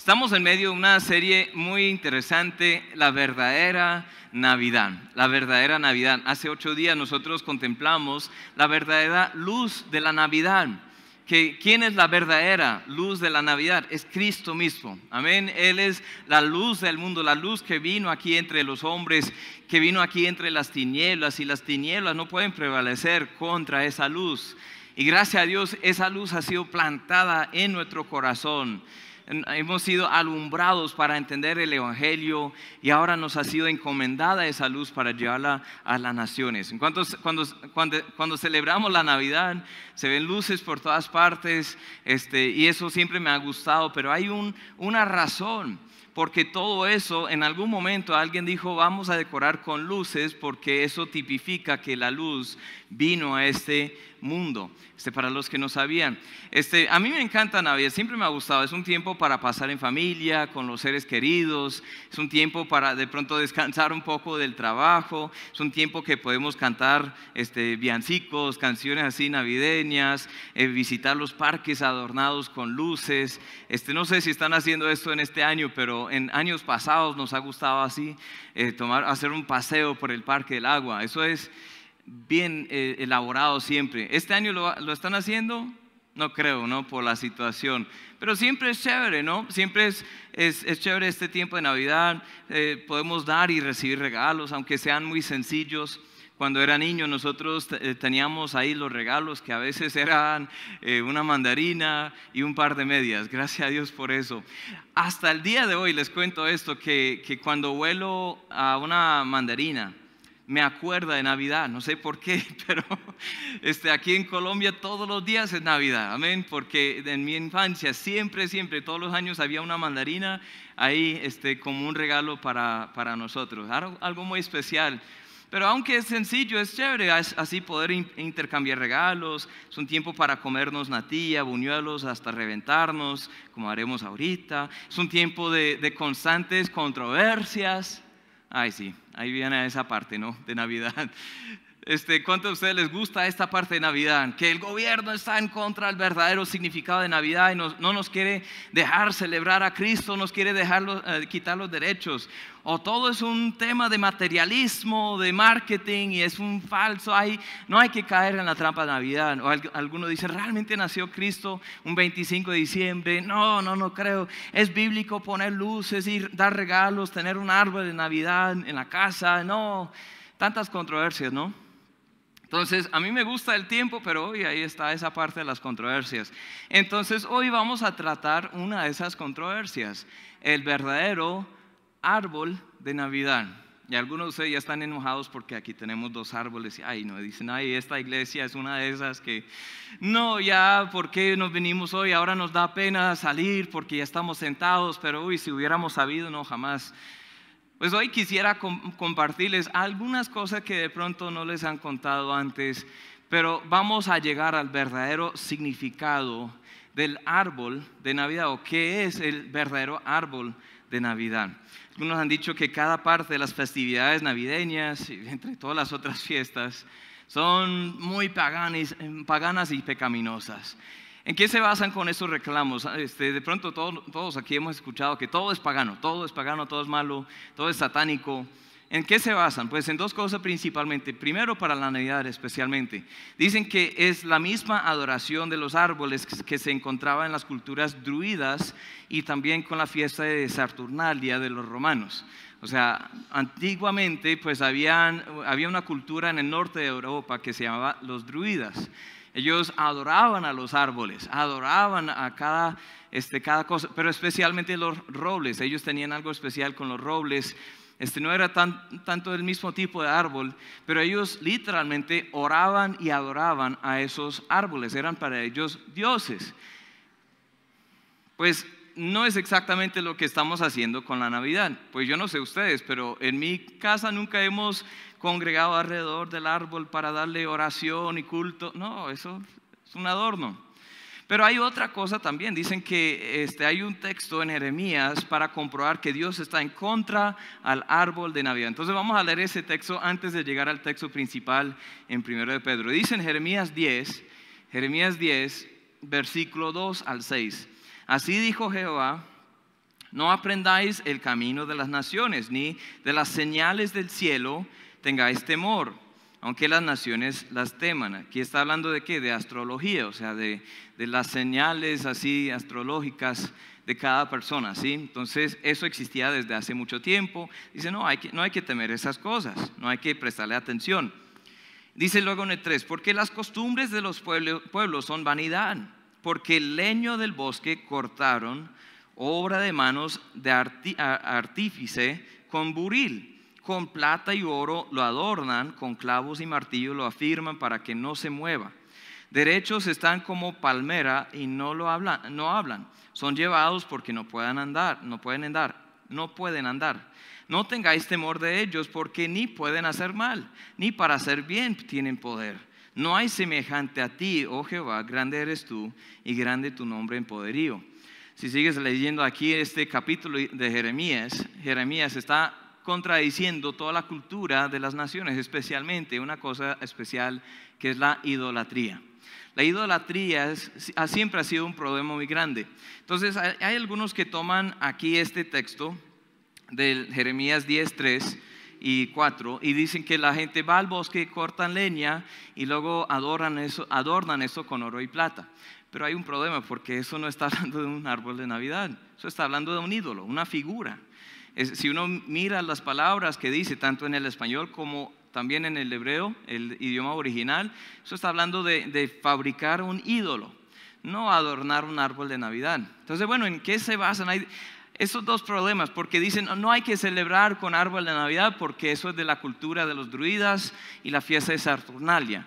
Estamos en medio de una serie muy interesante, la verdadera Navidad. La verdadera Navidad. Hace 8 días nosotros contemplamos la verdadera luz de la Navidad. ¿Quién es la verdadera luz de la Navidad? Es Cristo mismo. Amén. Él es la luz del mundo, la luz que vino aquí entre los hombres, que vino aquí entre las tinieblas, y las tinieblas no pueden prevalecer contra esa luz. Y gracias a Dios esa luz ha sido plantada en nuestro corazón. Hemos sido alumbrados para entender el Evangelio y ahora nos ha sido encomendada esa luz para llevarla a las naciones. Cuando celebramos la Navidad se ven luces por todas partes, y eso siempre me ha gustado, pero hay una razón. Porque todo eso, en algún momento alguien dijo, vamos a decorar con luces, porque eso tipifica que la luz vino a este mundo. Para los que no sabían, a mí me encanta Navidad, siempre me ha gustado. Es un tiempo para pasar en familia, con los seres queridos. Es un tiempo para de pronto descansar un poco del trabajo. Es un tiempo que podemos cantar villancicos, canciones así navideñas, visitar los parques adornados con luces. No sé si están haciendo esto en este año, pero en años pasados nos ha gustado así, hacer un paseo por el Parque del Agua. Eso es bien elaborado siempre. ¿Este año lo están haciendo? No creo, ¿no? Por la situación. Pero siempre es chévere, ¿no? Siempre es chévere este tiempo de Navidad. Podemos dar y recibir regalos, aunque sean muy sencillos. Cuando era niño nosotros teníamos ahí los regalos que a veces eran una mandarina y un par de medias. Gracias a Dios por eso. Hasta el día de hoy les cuento esto, que cuando huelo a una mandarina me acuerda de Navidad. No sé por qué, pero aquí en Colombia todos los días es Navidad. Amén. Porque en mi infancia siempre, todos los años había una mandarina ahí como un regalo para nosotros. Algo muy especial. Pero aunque es sencillo, es chévere así poder intercambiar regalos. Es un tiempo para comernos natilla, buñuelos hasta reventarnos, como haremos ahorita. Es un tiempo de constantes controversias. Ay, sí, ahí viene esa parte, ¿no? De Navidad. ¿Cuánto a ustedes les gusta esta parte de Navidad? Que el gobierno está en contra del verdadero significado de Navidad y no nos quiere dejar celebrar a Cristo, nos quiere quitar los derechos. O todo es un tema de materialismo, de marketing, y es un falso. No hay que caer en la trampa de Navidad. O algunos dicen, ¿realmente nació Cristo un 25 de diciembre? No creo. Es bíblico poner luces y dar regalos, tener un árbol de Navidad en la casa. No, tantas controversias, ¿no? Entonces, a mí me gusta el tiempo, pero hoy ahí está esa parte de las controversias. Entonces, hoy vamos a tratar una de esas controversias, el verdadero árbol de Navidad. Y algunos de ustedes ya están enojados porque aquí tenemos 2 árboles. Dicen, esta iglesia es una de esas que, no, ya, ¿por qué nos venimos hoy? Ahora nos da pena salir porque ya estamos sentados, pero si hubiéramos sabido, no, jamás. Pues hoy quisiera compartirles algunas cosas que de pronto no les han contado antes, pero vamos a llegar al verdadero significado del árbol de Navidad, o qué es el verdadero árbol de Navidad. Algunos han dicho que cada parte de las festividades navideñas, entre todas las otras fiestas, son muy paganas y pecaminosas. ¿En qué se basan con esos reclamos? De pronto todos aquí hemos escuchado que todo es pagano, todo es malo, todo es satánico. ¿En qué se basan? Pues en 2 cosas principalmente. Primero, para la Navidad especialmente. Dicen que es la misma adoración de los árboles que se encontraba en las culturas druidas y también con la fiesta de Saturnalia de los romanos. O sea, antiguamente pues había una cultura en el norte de Europa que se llamaba los druidas. Ellos adoraban a los árboles, adoraban a cada cosa, pero especialmente los robles. Ellos tenían algo especial con los robles. No era tanto del mismo tipo de árbol, pero ellos literalmente oraban y adoraban a esos árboles. Eran para ellos dioses. Pues no es exactamente lo que estamos haciendo con la Navidad. Pues yo no sé ustedes, pero en mi casa nunca hemos congregado alrededor del árbol para darle oración y culto. No, eso es un adorno. Pero hay otra cosa también. Dicen que hay un texto en Jeremías para comprobar que Dios está en contra al árbol de Navidad. Entonces vamos a leer ese texto antes de llegar al texto principal en 1 de Pedro. Dice en Jeremías 10, versículo 2 al 6. Así dijo Jehová, No aprendáis el camino de las naciones, ni de las señales del cielo tengáis temor, aunque las naciones las teman. Aquí está hablando de ¿qué? De astrología, o sea, de las señales así astrológicas de cada persona, ¿sí? Entonces, eso existía desde hace mucho tiempo. Dice, no hay que temer esas cosas, no hay que prestarle atención. Dice luego en el 3, porque las costumbres de los pueblos son vanidad, porque el leño del bosque cortaron, obra de manos de artífice con buril. Con plata y oro lo adornan, con clavos y martillo lo afirman para que no se mueva. Derechos están como palmera y no hablan. Son llevados porque no pueden andar. No tengáis temor de ellos, porque ni pueden hacer mal, ni para hacer bien tienen poder. No hay semejante a ti, oh Jehová, grande eres tú y grande tu nombre en poderío. Si sigues leyendo aquí este capítulo de Jeremías está contradiciendo toda la cultura de las naciones, especialmente una cosa especial que es la idolatría. La idolatría siempre ha sido un problema muy grande. Entonces hay algunos que toman aquí este texto de Jeremías 10, 3 y 4 y dicen que la gente va al bosque, cortan leña y luego adornan eso con oro y plata. Pero hay un problema porque eso no está hablando de un árbol de Navidad, eso está hablando de un ídolo, una figura. Si uno mira las palabras que dice, tanto en el español como también en el hebreo, el idioma original, eso está hablando de fabricar un ídolo, no adornar un árbol de Navidad. Entonces, bueno, ¿en qué se basan? Hay esos dos problemas, porque dicen no hay que celebrar con árbol de Navidad porque eso es de la cultura de los druidas y la fiesta de Saturnalia.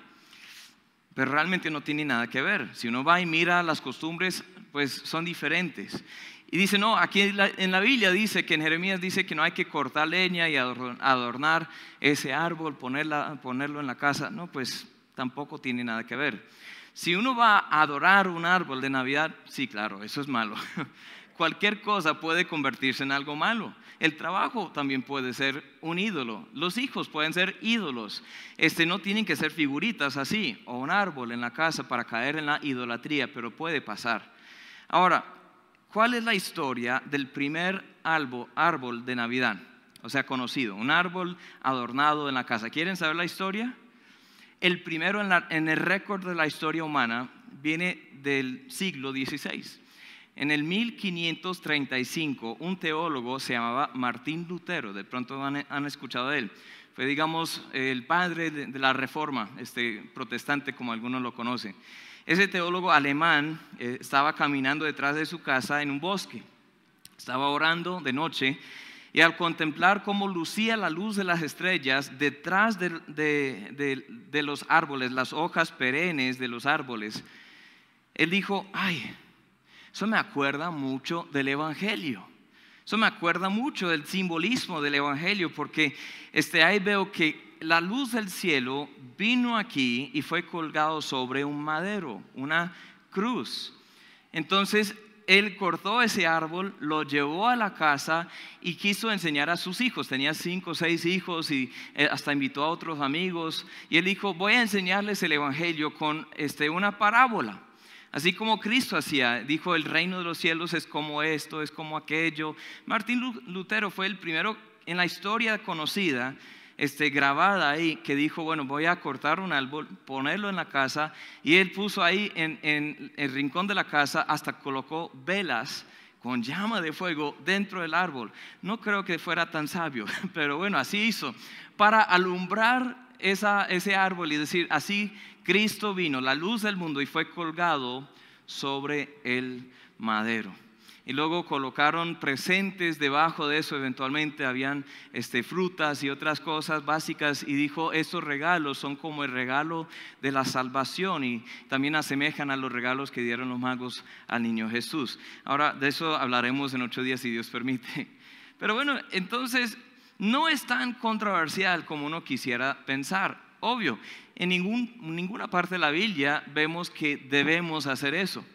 Pero realmente no tiene nada que ver. Si uno va y mira las costumbres, pues son diferentes. Y dice, no, aquí en la Biblia dice que en Jeremías dice que no hay que cortar leña y adornar ese árbol, ponerlo en la casa. No, pues tampoco tiene nada que ver. Si uno va a adorar un árbol de Navidad, sí, claro, eso es malo. Cualquier cosa puede convertirse en algo malo. El trabajo también puede ser un ídolo. Los hijos pueden ser ídolos. No tienen que ser figuritas así, o un árbol en la casa para caer en la idolatría, pero puede pasar. Ahora, ¿cuál es la historia del primer árbol de Navidad? O sea, conocido, un árbol adornado en la casa. ¿Quieren saber la historia? El primero en el récord de la historia humana viene del siglo XVI. En el 1535, un teólogo se llamaba Martín Lutero, de pronto han escuchado de él. Fue, digamos, el padre de la Reforma protestante, como algunos lo conocen. Ese teólogo alemán estaba caminando detrás de su casa en un bosque. Estaba orando de noche y al contemplar cómo lucía la luz de las estrellas detrás de los árboles, las hojas perennes de los árboles, él dijo, ay, eso me acuerda mucho del Evangelio. Eso me acuerda mucho del simbolismo del Evangelio, porque ahí veo que la luz del cielo vino aquí y fue colgado sobre un madero, una cruz. Entonces él cortó ese árbol, lo llevó a la casa y quiso enseñar a sus hijos. Tenía 5 o 6 hijos y hasta invitó a otros amigos. Y él dijo, voy a enseñarles el Evangelio con una parábola. Así como Cristo hacía, dijo el reino de los cielos es como esto, es como aquello. Martín Lutero fue el primero en la historia conocida, grabada ahí, que dijo, bueno, voy a cortar un árbol, ponerlo en la casa, y él puso ahí en el rincón de la casa, hasta colocó velas con llama de fuego dentro del árbol. No creo que fuera tan sabio, pero bueno, así hizo, para alumbrar ese árbol y decir, así Cristo vino, la luz del mundo, y fue colgado sobre el madero. Y luego colocaron presentes debajo de eso, eventualmente habían frutas y otras cosas básicas, y dijo, estos regalos son como el regalo de la salvación y también asemejan a los regalos que dieron los magos al niño Jesús. Ahora de eso hablaremos en 8 días si Dios permite. Pero bueno, entonces no es tan controversial como uno quisiera pensar. Obvio, en ninguna parte de la Biblia vemos que debemos hacer eso.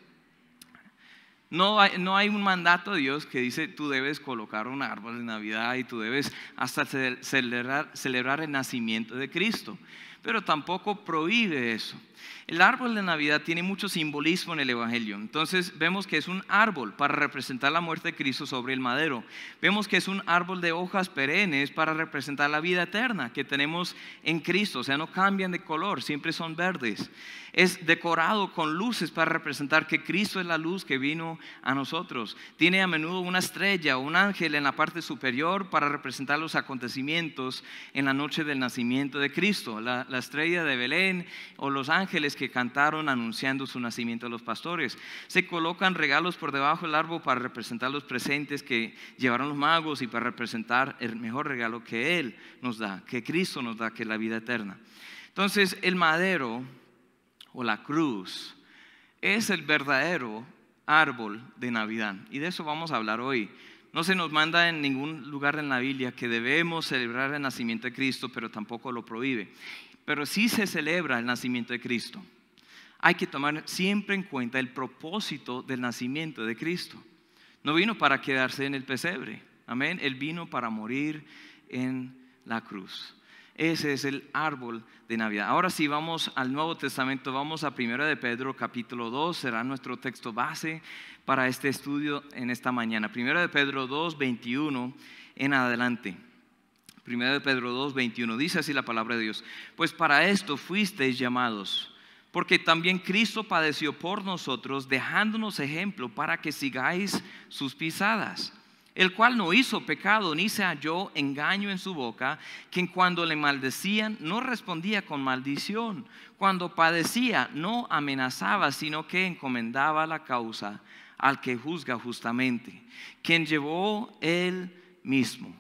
No hay un mandato de Dios que dice tú debes colocar un árbol de Navidad y tú debes hasta celebrar el nacimiento de Cristo. pero tampoco prohíbe eso. El árbol de Navidad tiene mucho simbolismo en el Evangelio. Entonces vemos que es un árbol para representar la muerte de Cristo sobre el madero. Vemos que es un árbol de hojas perennes para representar la vida eterna que tenemos en Cristo. O sea, no cambian de color, siempre son verdes. Es decorado con luces para representar que Cristo es la luz que vino a nosotros. Tiene a menudo una estrella o un ángel en la parte superior para representar los acontecimientos en la noche del nacimiento de Cristo. La estrella de Belén o los ángeles que cantaron anunciando su nacimiento a los pastores. Se colocan regalos por debajo del árbol para representar los presentes que llevaron los magos y para representar el mejor regalo que Él nos da, que Cristo nos da, que es la vida eterna. Entonces el madero o la cruz es el verdadero árbol de Navidad, y de eso vamos a hablar hoy. No se nos manda en ningún lugar en la Biblia que debemos celebrar el nacimiento de Cristo, pero tampoco lo prohíbe. Pero sí se celebra el nacimiento de Cristo. Hay que tomar siempre en cuenta el propósito del nacimiento de Cristo. No vino para quedarse en el pesebre, amén. Él vino para morir en la cruz. Ese es el árbol de Navidad. Ahora sí, vamos al Nuevo Testamento, vamos a 1 de Pedro capítulo 2, será nuestro texto base para este estudio en esta mañana. 1 de Pedro 2, 21 en adelante. 1 de Pedro 2, 21, dice así la palabra de Dios: pues para esto fuisteis llamados, porque también Cristo padeció por nosotros, dejándonos ejemplo para que sigáis sus pisadas. El cual no hizo pecado, ni se halló engaño en su boca, quien cuando le maldecían no respondía con maldición. Cuando padecía no amenazaba, sino que encomendaba la causa al que juzga justamente, quien llevó él mismo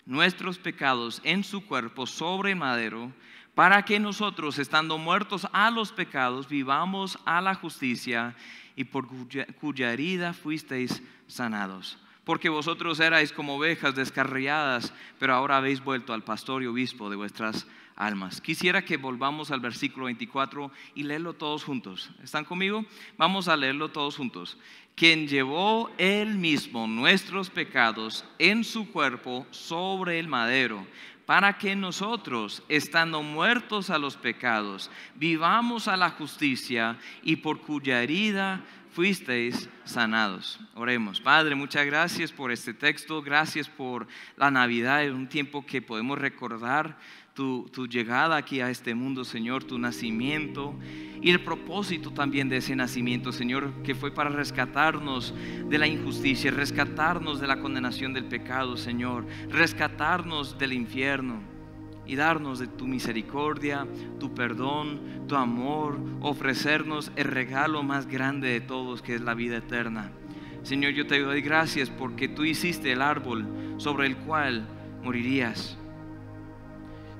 nuestros pecados en su cuerpo sobre el madero, para que nosotros, estando muertos a los pecados, vivamos a la justicia, y por cuya herida fuisteis sanados. Porque vosotros erais como ovejas descarriadas, pero ahora habéis vuelto al pastor y obispo de vuestras almas. Quisiera que volvamos al versículo 24 y leerlo todos juntos. ¿Están conmigo? Vamos a leerlo todos juntos. Quien llevó él mismo nuestros pecados en su cuerpo sobre el madero, para que nosotros, estando muertos a los pecados, vivamos a la justicia, y por cuya herida fuisteis sanados. Oremos. Padre, muchas gracias por este texto, gracias por la Navidad, es un tiempo que podemos recordar tu llegada aquí a este mundo, Señor, tu nacimiento y el propósito también de ese nacimiento, Señor, que fue para rescatarnos de la injusticia, rescatarnos de la condenación del pecado, Señor, rescatarnos del infierno y darnos de tu misericordia, tu perdón, tu amor, ofrecernos el regalo más grande de todos, que es la vida eterna. Señor, yo te doy gracias porque tú hiciste el árbol sobre el cual morirías.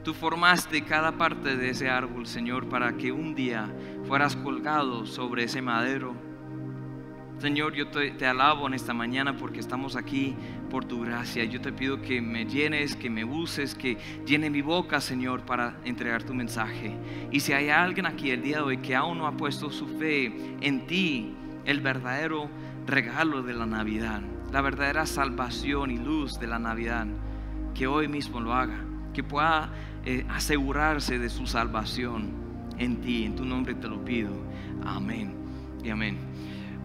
Tú formaste cada parte de ese árbol, Señor, para que un día fueras colgado sobre ese madero. Señor, yo te alabo en esta mañana porque estamos aquí por tu gracia. Yo te pido que me llenes, que me uses, que llene mi boca, Señor, para entregar tu mensaje. Y si hay alguien aquí el día de hoy que aún no ha puesto su fe en ti, el verdadero regalo de la Navidad, la verdadera salvación y luz de la Navidad, que hoy mismo lo haga, que pueda asegurarse de su salvación en ti. En tu nombre te lo pido. Amén y amén.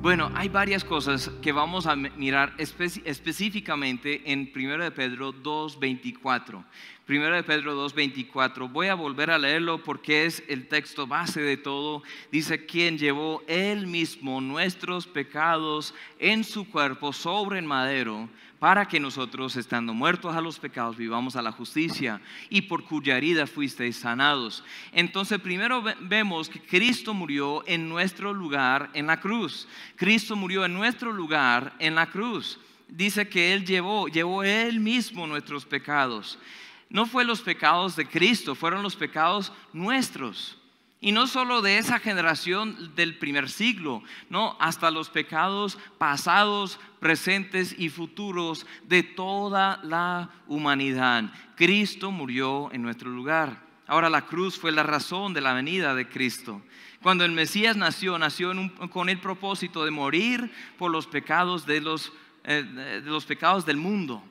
Bueno, hay varias cosas que vamos a mirar específicamente en 1 de Pedro 2:24. 1 de Pedro 2:24. Voy a volver a leerlo porque es el texto base de todo. Dice: quien llevó él mismo nuestros pecados en su cuerpo sobre el madero, para que nosotros, estando muertos a los pecados, vivamos a la justicia, y por cuya herida fuisteis sanados. Entonces primero vemos que Cristo murió en nuestro lugar en la cruz. Cristo murió en nuestro lugar en la cruz. Dice que Él llevó Él mismo nuestros pecados. No fue los pecados de Cristo, fueron los pecados nuestros. Y no solo de esa generación del primer siglo, no, hasta los pecados pasados, presentes y futuros de toda la humanidad. Cristo murió en nuestro lugar. Ahora, la cruz fue la razón de la venida de Cristo. Cuando el Mesías nació con el propósito de morir por los pecados de los pecados del mundo.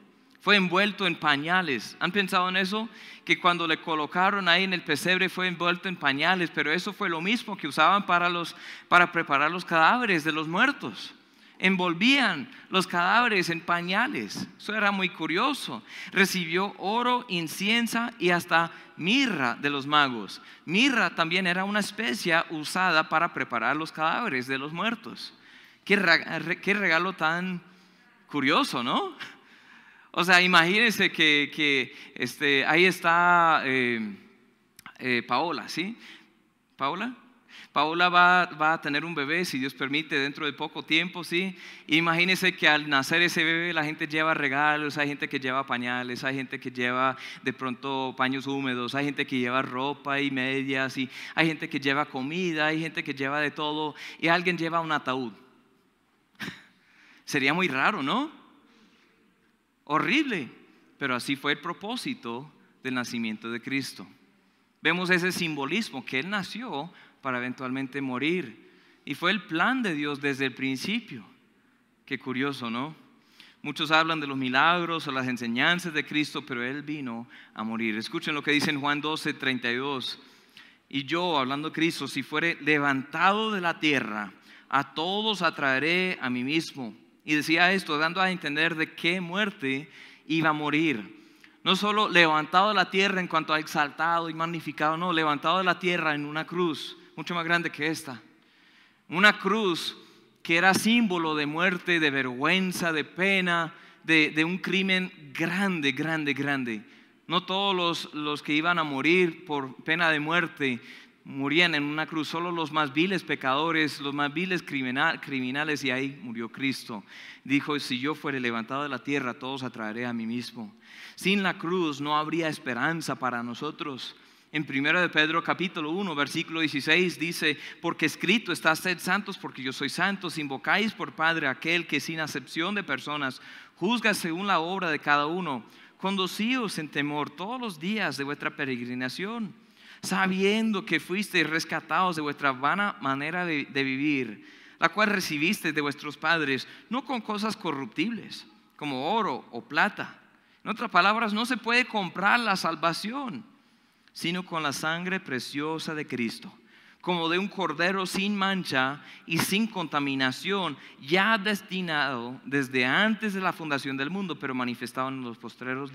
Fue envuelto en pañales. ¿Han pensado en eso? Que cuando le colocaron ahí en el pesebre fue envuelto en pañales, pero eso fue lo mismo que usaban para preparar los cadáveres de los muertos. Envolvían los cadáveres en pañales. Eso era muy curioso. Recibió oro, incienso y hasta mirra de los magos. Mirra también era una especia usada para preparar los cadáveres de los muertos. Qué regalo tan curioso, ¿no? O sea, imagínense que ahí está Paola, ¿sí? Paola va a tener un bebé, si Dios permite, dentro de poco tiempo, ¿sí? Imagínense que al nacer ese bebé la gente lleva regalos, hay gente que lleva pañales, hay gente que lleva de pronto paños húmedos, hay gente que lleva ropa y medias, y hay gente que lleva comida, hay gente que lleva de todo, y alguien lleva un ataúd. Sería muy raro, ¿no? Horrible, pero así fue el propósito del nacimiento de Cristo. Vemos ese simbolismo, que Él nació para eventualmente morir, y fue el plan de Dios desde el principio. Qué curioso, ¿no? Muchos hablan de los milagros o las enseñanzas de Cristo, pero Él vino a morir. Escuchen lo que dice en Juan 12:32. Y yo, hablando de Cristo, si fuere levantado de la tierra, a todos atraeré a mí mismo. Y decía esto, dando a entender de qué muerte iba a morir. No solo levantado de la tierra en cuanto a exaltado y magnificado, no, levantado de la tierra en una cruz, mucho más grande que esta. Una cruz que era símbolo de muerte, de vergüenza, de pena, de un crimen grande, grande, grande. No todos los que iban a morir por pena de muerte morían en una cruz, solo los más viles pecadores, los más viles criminales, y ahí murió Cristo. Dijo, si yo fuere levantado de la tierra, todos atraeré a mí mismo. Sin la cruz no habría esperanza para nosotros. En 1 de Pedro capítulo 1 versículo 16 dice, porque escrito está, sed santos porque yo soy santo. Si invocáis por Padre aquel que sin acepción de personas juzga según la obra de cada uno, conducíos en temor todos los días de vuestra peregrinación, sabiendo que fuisteis rescatados de vuestra vana manera de vivir, la cual recibisteis de vuestros padres, no con cosas corruptibles, como oro o plata. En otras palabras, no se puede comprar la salvación, sino con la sangre preciosa de Cristo, como de un cordero sin mancha y sin contaminación, ya destinado desde antes de la fundación del mundo, pero manifestado en los postreros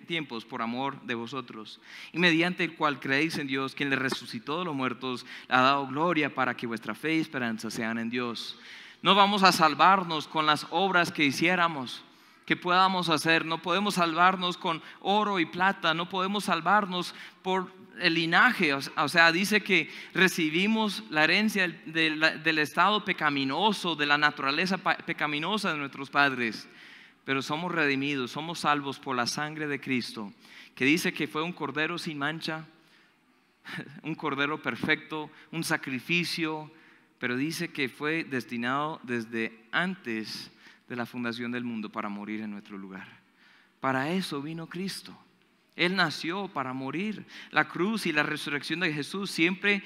tiempos por amor de vosotros, y mediante el cual creéis en Dios, quien le resucitó de los muertos, le ha dado gloria, para que vuestra fe y esperanza sean en Dios. No vamos a salvarnos con las obras que hiciéramos, que podamos hacer. No podemos salvarnos con oro y plata, no podemos salvarnos por el linaje. O sea, dice que recibimos la herencia del estado pecaminoso, de la naturaleza pecaminosa de nuestros padres, pero somos redimidos, somos salvos por la sangre de Cristo, que dice que fue un cordero sin mancha, un cordero perfecto, un sacrificio, pero dice que fue destinado desde antes de la fundación del mundo para morir en nuestro lugar. Para eso vino Cristo. Él nació para morir. La cruz y la resurrección de Jesús siempre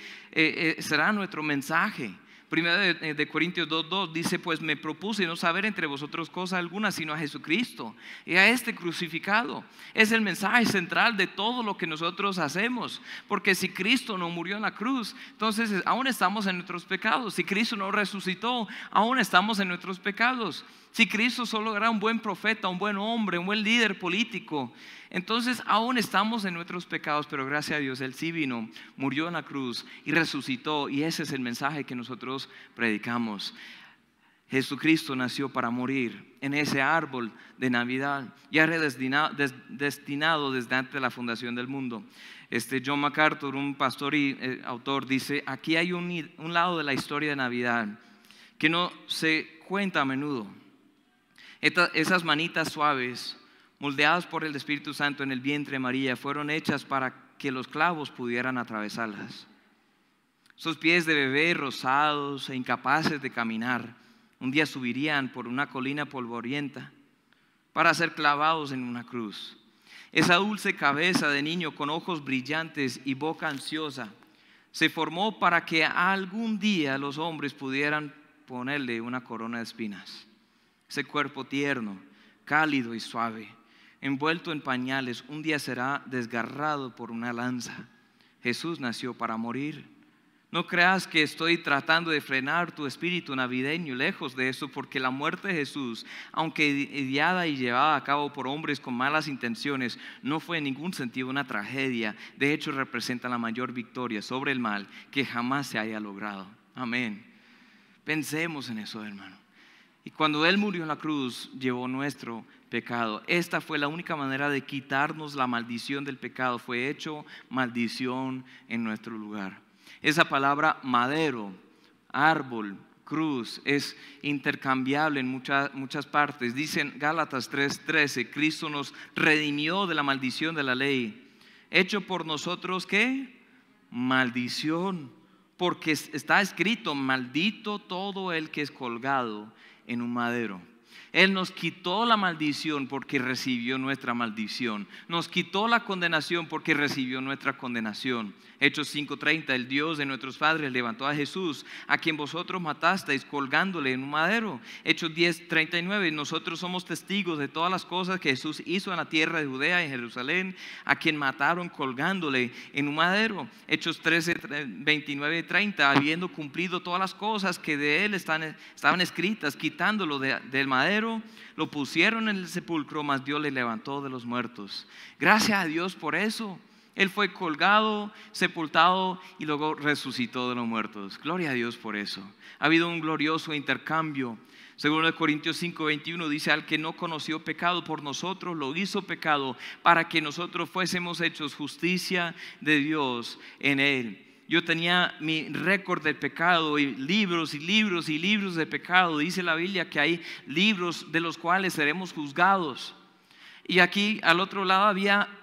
será nuestro mensaje. Primero de Corintios 2:2 dice, pues me propuse no saber entre vosotros cosa alguna sino a Jesucristo y a este crucificado. Es el mensaje central de todo lo que nosotros hacemos, porque si Cristo no murió en la cruz, entonces aún estamos en nuestros pecados. Si Cristo no resucitó, aún estamos en nuestros pecados. Si Cristo solo era un buen profeta, un buen hombre, un buen líder político, entonces aún estamos en nuestros pecados, pero gracias a Dios Él sí vino, murió en la cruz y resucitó, y ese es el mensaje que nosotros predicamos. Jesucristo nació para morir en ese árbol de Navidad, ya era destinado desde antes de la fundación del mundo. John MacArthur, un pastor y autor, dice, aquí hay un lado de la historia de Navidad que no se cuenta a menudo. Esas manitas suaves, moldeadas por el Espíritu Santo en el vientre de María, fueron hechas para que los clavos pudieran atravesarlas. Esos pies de bebé rosados e incapaces de caminar, un día subirían por una colina polvorienta para ser clavados en una cruz. Esa dulce cabeza de niño con ojos brillantes y boca ansiosa se formó para que algún día los hombres pudieran ponerle una corona de espinas. Ese cuerpo tierno, cálido y suave, envuelto en pañales, un día será desgarrado por una lanza. Jesús nació para morir. No creas que estoy tratando de frenar tu espíritu navideño, lejos de eso, porque la muerte de Jesús, aunque ideada y llevada a cabo por hombres con malas intenciones, no fue en ningún sentido una tragedia. De hecho, representa la mayor victoria sobre el mal que jamás se haya logrado. Amén. Pensemos en eso, hermano. Y cuando Él murió en la cruz, llevó nuestro pecado. Esta fue la única manera de quitarnos la maldición del pecado. Fue hecho maldición en nuestro lugar. Esa palabra madero, árbol, cruz es intercambiable en muchas partes. Dicen Gálatas 3:13, Cristo nos redimió de la maldición de la ley. Hecho por nosotros, ¿qué? Maldición. Porque está escrito, maldito todo el que es colgado en un madero. Él nos quitó la maldición porque recibió nuestra maldición. Nos quitó la condenación porque recibió nuestra condenación. Hechos 5:30, el Dios de nuestros padres levantó a Jesús, a quien vosotros matasteis colgándole en un madero. Hechos 10:39, nosotros somos testigos de todas las cosas que Jesús hizo en la tierra de Judea y Jerusalén, a quien mataron colgándole en un madero. Hechos 13:29-30, habiendo cumplido todas las cosas que de él estaban escritas, quitándolo del madero, lo pusieron en el sepulcro, mas Dios le levantó de los muertos. Gracias a Dios por eso. Él fue colgado, sepultado y luego resucitó de los muertos. Gloria a Dios por eso. Ha habido un glorioso intercambio. Según de Corintios 5:21 dice, al que no conoció pecado por nosotros, lo hizo pecado para que nosotros fuésemos hechos justicia de Dios en él. Yo tenía mi récord de pecado y libros y libros y libros de pecado. Dice la Biblia que hay libros de los cuales seremos juzgados. Y aquí al otro lado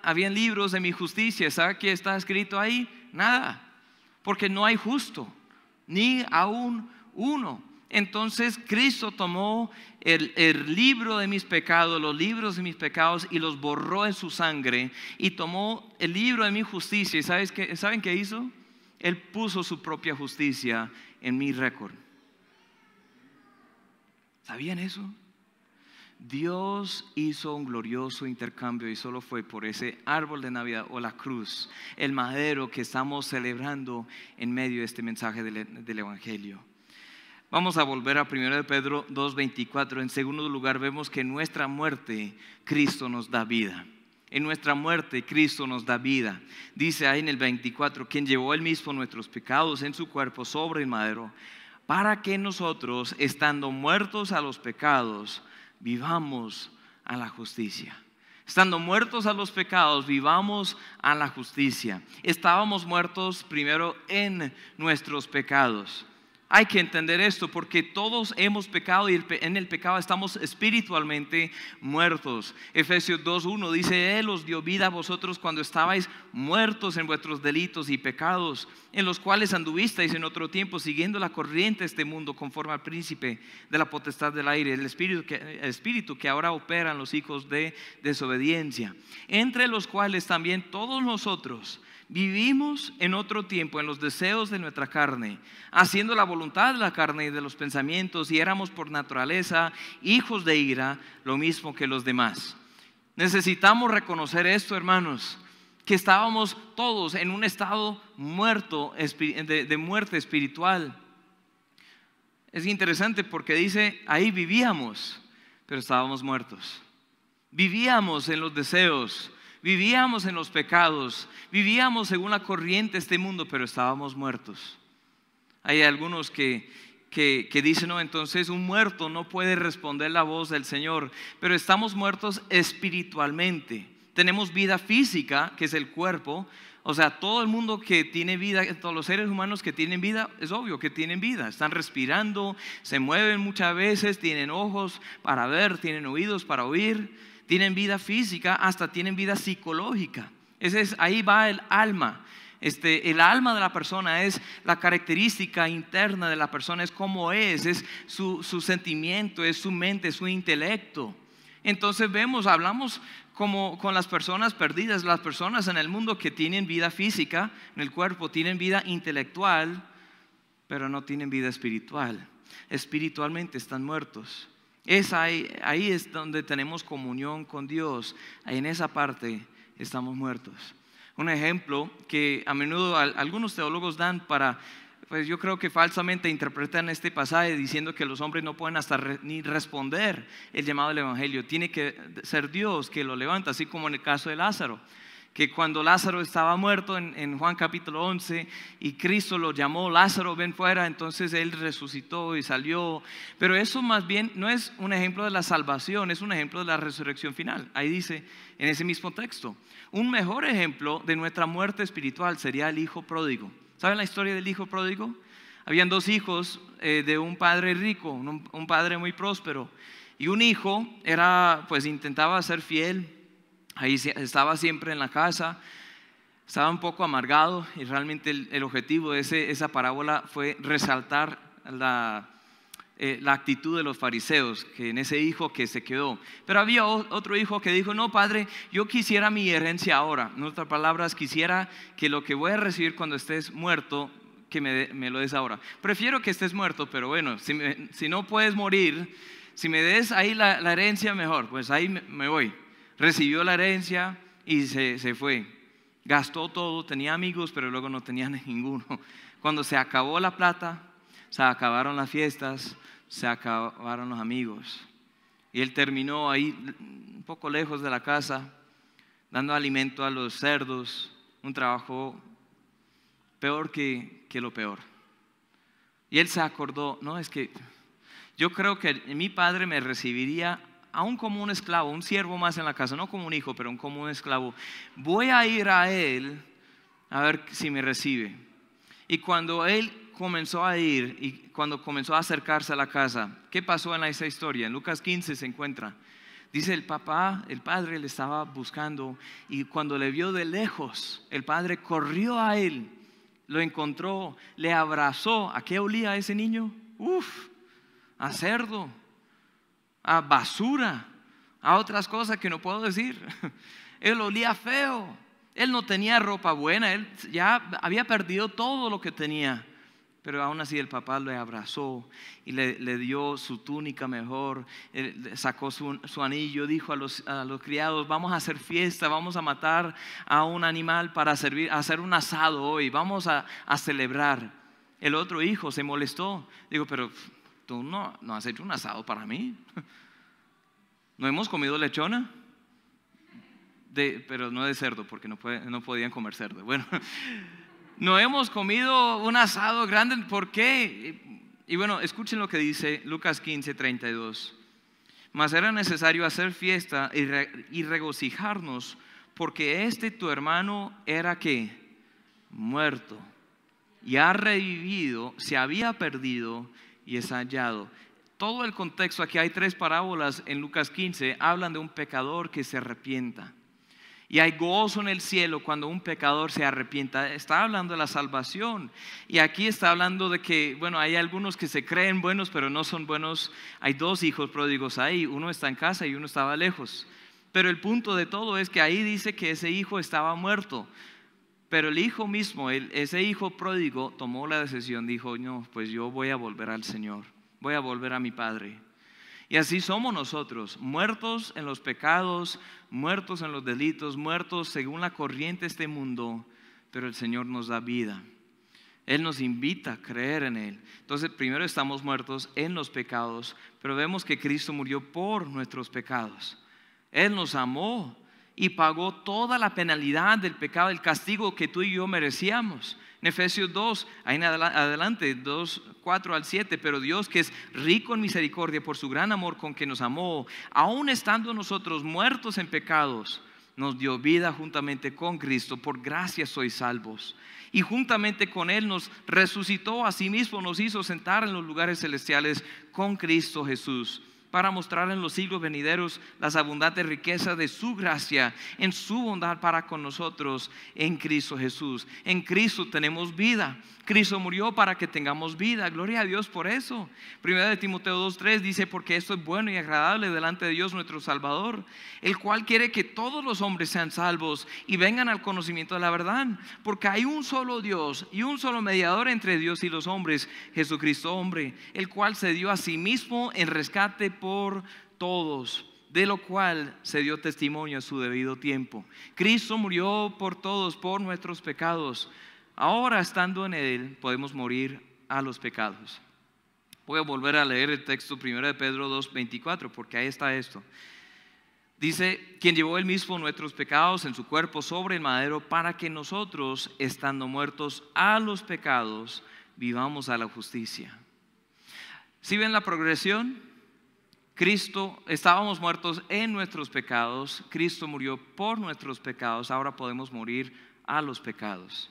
habían libros de mi justicia. ¿Sabe qué está escrito ahí? Nada. Porque no hay justo, ni aún uno. Entonces Cristo tomó el libro de mis pecados, los libros de mis pecados, y los borró en su sangre. Y tomó el libro de mi justicia. ¿Y saben qué hizo? Él puso su propia justicia en mi récord. ¿Sabían eso? Dios hizo un glorioso intercambio y solo fue por ese árbol de Navidad o la cruz, el madero que estamos celebrando en medio de este mensaje del Evangelio. Vamos a volver a 1 Pedro 2:24. En segundo lugar, vemos que en nuestra muerte Cristo nos da vida. En nuestra muerte Cristo nos da vida. Dice ahí en el 24, quien llevó él mismo nuestros pecados en su cuerpo sobre el madero, para que nosotros, estando muertos a los pecados, vivamos a la justicia. Estando muertos a los pecados, vivamos a la justicia. Estábamos muertos primero en nuestros pecados. Hay que entender esto porque todos hemos pecado y en el pecado estamos espiritualmente muertos. Efesios 2:1 dice, Él os dio vida a vosotros cuando estabais muertos en vuestros delitos y pecados, en los cuales anduvisteis en otro tiempo siguiendo la corriente de este mundo conforme al príncipe de la potestad del aire, el espíritu que ahora opera en los hijos de desobediencia, entre los cuales también todos nosotros vivimos en otro tiempo en los deseos de nuestra carne, haciendo la voluntad de la carne y de los pensamientos, y éramos por naturaleza hijos de ira, lo mismo que los demás. Necesitamos reconocer esto, hermanos, que estábamos todos en un estado muerto, de muerte espiritual. Es interesante porque dice, ahí vivíamos, pero estábamos muertos. Vivíamos en los deseos, vivíamos en los pecados, vivíamos según la corriente de este mundo, pero estábamos muertos. Hay algunos que dicen, no, entonces un muerto no puede responder la voz del Señor, pero estamos muertos espiritualmente. Tenemos vida física, que es el cuerpo. O sea, todo el mundo que tiene vida, todos los seres humanos que tienen vida, es obvio que tienen vida. Están respirando, se mueven muchas veces, tienen ojos para ver, tienen oídos para oír. Tienen vida física, hasta tienen vida psicológica. Ahí va el alma. El alma de la persona es la característica interna de la persona, es cómo es su sentimiento, es su mente, es su intelecto. Entonces hablamos como con las personas perdidas, las personas en el mundo que tienen vida física, en el cuerpo, tienen vida intelectual, pero no tienen vida espiritual. Espiritualmente están muertos. Ahí es donde tenemos comunión con Dios. Ahí en esa parte estamos muertos. Un ejemplo que a menudo algunos teólogos dan pues yo creo que falsamente interpretan este pasaje diciendo que los hombres no pueden hasta ni responder el llamado del evangelio. Tiene que ser Dios que lo levanta, así como en el caso de Lázaro, que cuando Lázaro estaba muerto en Juan capítulo 11 y Cristo lo llamó: Lázaro, ven fuera, entonces él resucitó y salió. Pero eso más bien no es un ejemplo de la salvación, es un ejemplo de la resurrección final. Ahí dice en ese mismo texto. Un mejor ejemplo de nuestra muerte espiritual sería el hijo pródigo. ¿Saben la historia del hijo pródigo? Habían dos hijos de un padre rico, un padre muy próspero, y un hijo pues intentaba ser fiel. Ahí estaba siempre en la casa, estaba un poco amargado, y realmente el objetivo de esa parábola fue resaltar la actitud de los fariseos, que en ese hijo que se quedó. Pero había otro hijo que dijo: no, padre, yo quisiera mi herencia ahora. En otras palabras, quisiera que lo que voy a recibir cuando estés muerto, que me lo des ahora. Prefiero que estés muerto, pero bueno, si no puedes morir, si me des ahí la herencia, mejor, pues ahí me voy. Recibió la herencia y se fue. Gastó todo, tenía amigos, pero luego no tenía ninguno. Cuando se acabó la plata, se acabaron las fiestas, se acabaron los amigos. Y él terminó ahí un poco lejos de la casa, dando alimento a los cerdos, un trabajo peor que lo peor. Y él se acordó: no, es que yo creo que mi padre me recibiría aún como un esclavo, un siervo más en la casa, no como un hijo, pero como un esclavo. Voy a ir a él a ver si me recibe. Y cuando él comenzó a ir y cuando comenzó a acercarse a la casa, ¿qué pasó en esa historia? En Lucas 15 se encuentra. Dice el padre le estaba buscando, y cuando le vio de lejos, el padre corrió a él, lo encontró, le abrazó. ¿A qué olía ese niño? A cerdo, a basura, a otras cosas que no puedo decir. Él olía feo, él no tenía ropa buena, él ya había perdido todo lo que tenía. Pero aún así el papá le abrazó y le dio su túnica mejor, sacó su anillo, dijo a los criados: vamos a hacer fiesta, vamos a matar a un animal para hacer un asado hoy, vamos a celebrar. El otro hijo se molestó, digo: pero tú no has hecho un asado para mí. ¿No hemos comido lechona? Pero no de cerdo, porque no podían comer cerdo. Bueno, no hemos comido un asado grande, ¿por qué? Y bueno, escuchen lo que dice Lucas 15:32. Mas era necesario hacer fiesta y regocijarnos, porque tu hermano era ¿qué? Muerto, y ha revivido, se había perdido y es hallado. Todo el contexto, aquí hay 3 parábolas en Lucas 15, hablan de un pecador que se arrepienta. Y hay gozo en el cielo cuando un pecador se arrepienta. Está hablando de la salvación. Y aquí está hablando de que, bueno, hay algunos que se creen buenos, pero no son buenos. Hay 2 hijos pródigos ahí. Uno está en casa y uno estaba lejos. Pero el punto de todo es que ahí dice que ese hijo estaba muerto. Pero el hijo mismo, ese hijo pródigo, tomó la decisión. Dijo: no, pues yo voy a volver al Señor. Voy a volver a mi Padre. Y así somos nosotros, muertos en los pecados, muertos en los delitos, muertos según la corriente de este mundo, pero el Señor nos da vida. Él nos invita a creer en Él. Entonces, primero estamos muertos en los pecados, pero vemos que Cristo murió por nuestros pecados. Él nos amó y pagó toda la penalidad del pecado, el castigo que tú y yo merecíamos. En Efesios 2, ahí en adelante, 2, 4 al 7, pero Dios, que es rico en misericordia por su gran amor con que nos amó, aun estando nosotros muertos en pecados, nos dio vida juntamente con Cristo. Por gracia sois salvos. Y juntamente con Él nos resucitó, asimismo nos hizo sentar en los lugares celestiales con Cristo Jesús, para mostrar en los siglos venideros las abundantes riquezas de su gracia en su bondad para con nosotros en Cristo Jesús. En Cristo tenemos vida. Cristo murió para que tengamos vida. Gloria a Dios por eso. Primera de Timoteo 2:3 dice: porque esto es bueno y agradable delante de Dios nuestro Salvador, el cual quiere que todos los hombres sean salvos y vengan al conocimiento de la verdad. Porque hay un solo Dios y un solo mediador entre Dios y los hombres, Jesucristo hombre, el cual se dio a sí mismo en rescate por por todos, de lo cual se dio testimonio a su debido tiempo. Cristo murió por todos, por nuestros pecados. Ahora, estando en Él, podemos morir a los pecados. Voy a volver a leer el texto 1 de Pedro 2:24, porque ahí está esto. Dice, quien llevó él mismo nuestros pecados en su cuerpo sobre el madero, para que nosotros, estando muertos a los pecados, vivamos a la justicia. ¿Sí ven la progresión? Estábamos muertos en nuestros pecados, Cristo murió por nuestros pecados, ahora podemos morir a los pecados.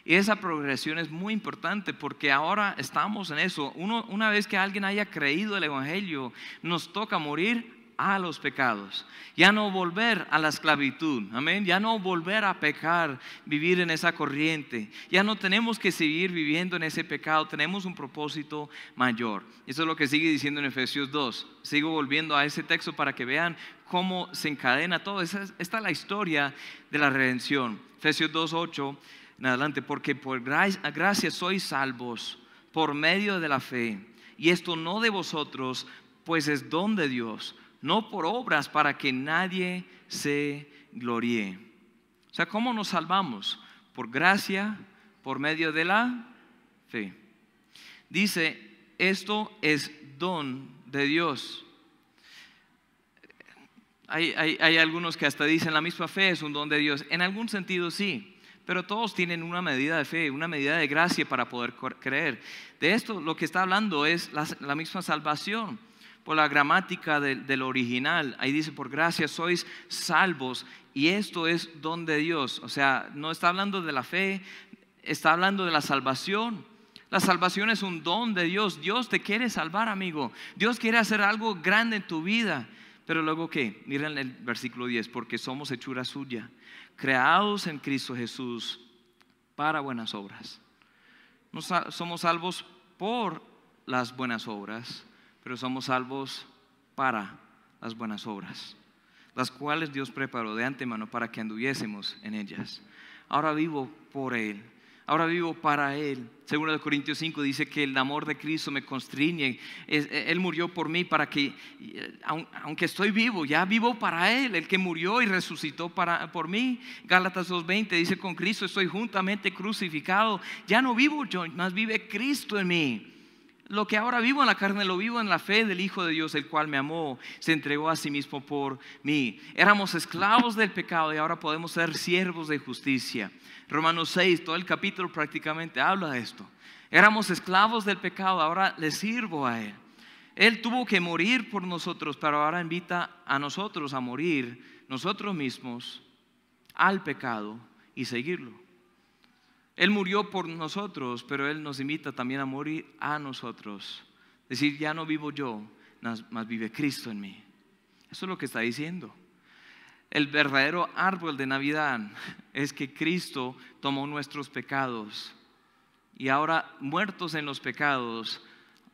Y esa progresión es muy importante porque ahora estamos en eso. Una vez que alguien haya creído el Evangelio, nos toca morir a los pecados, ya no volver a la esclavitud, amén, ya no volver a pecar, vivir en esa corriente, ya no tenemos que seguir viviendo en ese pecado, tenemos un propósito mayor. Eso es lo que sigue diciendo en Efesios 2. Sigo volviendo a ese texto para que vean cómo se encadena todo. Esta es la historia de la redención. Efesios 2:8 en adelante, porque por gracia sois salvos por medio de la fe, y esto no de vosotros, pues es don de Dios, no por obras, para que nadie se gloríe. O sea, ¿cómo nos salvamos? Por gracia, por medio de la fe. Dice, esto es don de Dios. Hay algunos que hasta dicen la misma fe es un don de Dios. En algún sentido sí, pero todos tienen una medida de fe, una medida de gracia para poder creer. De esto lo que está hablando es la misma salvación. Por la gramática del original, ahí dice, por gracia sois salvos, y esto es don de Dios. O sea, no está hablando de la fe, está hablando de la salvación. La salvación es un don de Dios. Dios te quiere salvar, amigo. Dios quiere hacer algo grande en tu vida. Pero luego, ¿qué? Miren el versículo 10, porque somos hechura suya, creados en Cristo Jesús para buenas obras. No somos salvos por las buenas obras, pero somos salvos para las buenas obras, las cuales Dios preparó de antemano para que anduviésemos en ellas. Ahora vivo por Él, ahora vivo para Él. Segundo de Corintios 5 dice que el amor de Cristo me constriñe. Él murió por mí para que, aunque estoy vivo, ya vivo para Él, el que murió y resucitó por mí. Gálatas 2:20 dice, con Cristo estoy juntamente crucificado. Ya no vivo yo, más vive Cristo en mí. Lo que ahora vivo en la carne lo vivo en la fe del Hijo de Dios, el cual me amó, se entregó a sí mismo por mí. Éramos esclavos del pecado y ahora podemos ser siervos de justicia. Romanos 6, todo el capítulo prácticamente habla de esto. Éramos esclavos del pecado, ahora le sirvo a Él. Él tuvo que morir por nosotros, pero ahora invita a nosotros a morir nosotros mismos al pecado y seguirlo. Él murió por nosotros, pero Él nos invita también a morir a nosotros. Es decir, ya no vivo yo, más vive Cristo en mí. Eso es lo que está diciendo. El verdadero árbol de Navidad es que Cristo tomó nuestros pecados y ahora, muertos en los pecados,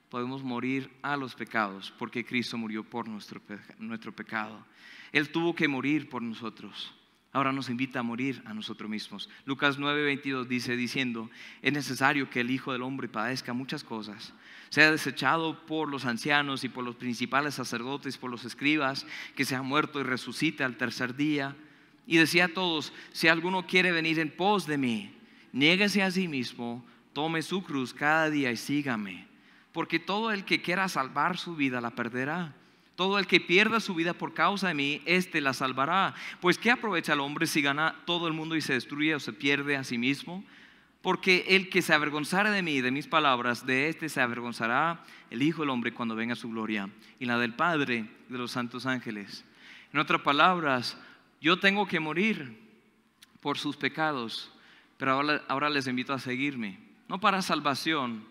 podemos morir a los pecados porque Cristo murió por nuestro pecado. Él tuvo que morir por nosotros. Ahora nos invita a morir a nosotros mismos. Lucas 9:22 dice diciendo, es necesario que el Hijo del Hombre padezca muchas cosas, sea desechado por los ancianos y por los principales sacerdotes, por los escribas, que sea muerto y resucite al tercer día. Y decía a todos, si alguno quiere venir en pos de mí, niéguese a sí mismo, tome su cruz cada día y sígame. Porque todo el que quiera salvar su vida la perderá. Todo el que pierda su vida por causa de mí, éste la salvará. Pues ¿qué aprovecha el hombre si gana todo el mundo y se destruye o se pierde a sí mismo? Porque el que se avergonzare de mí y de mis palabras, de éste se avergonzará el Hijo del Hombre cuando venga su gloria, y la del Padre y de los santos ángeles. En otras palabras, yo tengo que morir por sus pecados, pero ahora les invito a seguirme. No para salvación,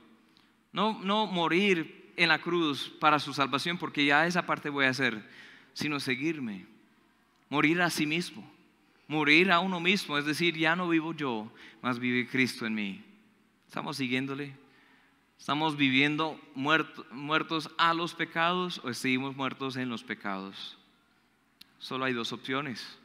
no morir en la cruz para su salvación, porque ya esa parte voy a hacer, sino seguirme, morir a sí mismo, morir a uno mismo, es decir, ya no vivo yo, mas vive Cristo en mí. ¿Estamos siguiéndole? ¿Estamos viviendo muertos a los pecados o seguimos muertos en los pecados? Solo hay dos opciones.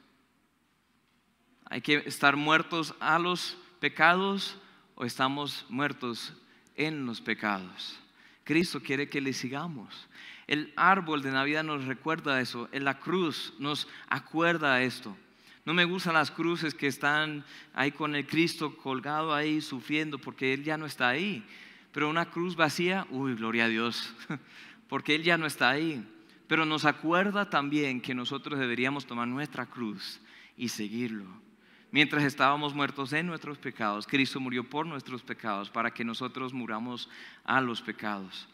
Hay que estar muertos a los pecados o estamos muertos en los pecados. Cristo quiere que le sigamos. El árbol de Navidad nos recuerda eso. En la cruz nos acuerda esto. No me gustan las cruces que están ahí con el Cristo colgado ahí sufriendo porque Él ya no está ahí. Pero una cruz vacía, uy, gloria a Dios, porque Él ya no está ahí. Pero nos acuerda también que nosotros deberíamos tomar nuestra cruz y seguirlo. Mientras estábamos muertos en nuestros pecados, Cristo murió por nuestros pecados para que nosotros muramos a los pecados.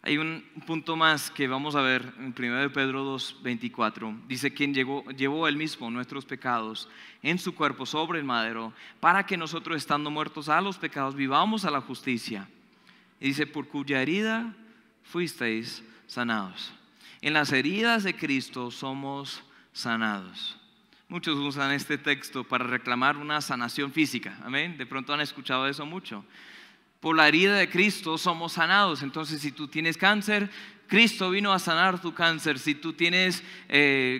Hay un punto más que vamos a ver en 1 Pedro 2:24. Dice: quien llevó él mismo nuestros pecados en su cuerpo sobre el madero, para que nosotros, estando muertos a los pecados, vivamos a la justicia. Y dice: por cuya herida fuisteis sanados. En las heridas de Cristo somos sanados. Muchos usan este texto para reclamar una sanación física. Amén. De pronto han escuchado eso mucho. Por la herida de Cristo somos sanados. Entonces, si tú tienes cáncer, Cristo vino a sanar tu cáncer. Si tú tienes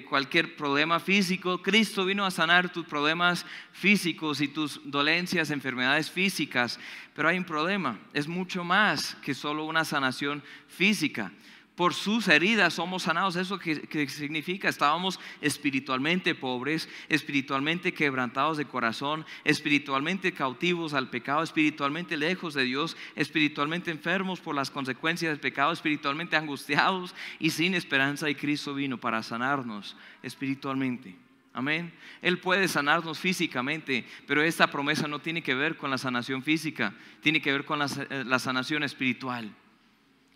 cualquier problema físico, Cristo vino a sanar tus problemas físicos y tus dolencias, enfermedades físicas. Pero hay un problema, es mucho más que solo una sanación física. Por sus heridas somos sanados. ¿Eso qué significa? Estábamos espiritualmente pobres, espiritualmente quebrantados de corazón, espiritualmente cautivos al pecado, espiritualmente lejos de Dios, espiritualmente enfermos por las consecuencias del pecado, espiritualmente angustiados y sin esperanza. Y Cristo vino para sanarnos espiritualmente. Amén. Él puede sanarnos físicamente, pero esta promesa no tiene que ver con la sanación física, tiene que ver con la sanación espiritual.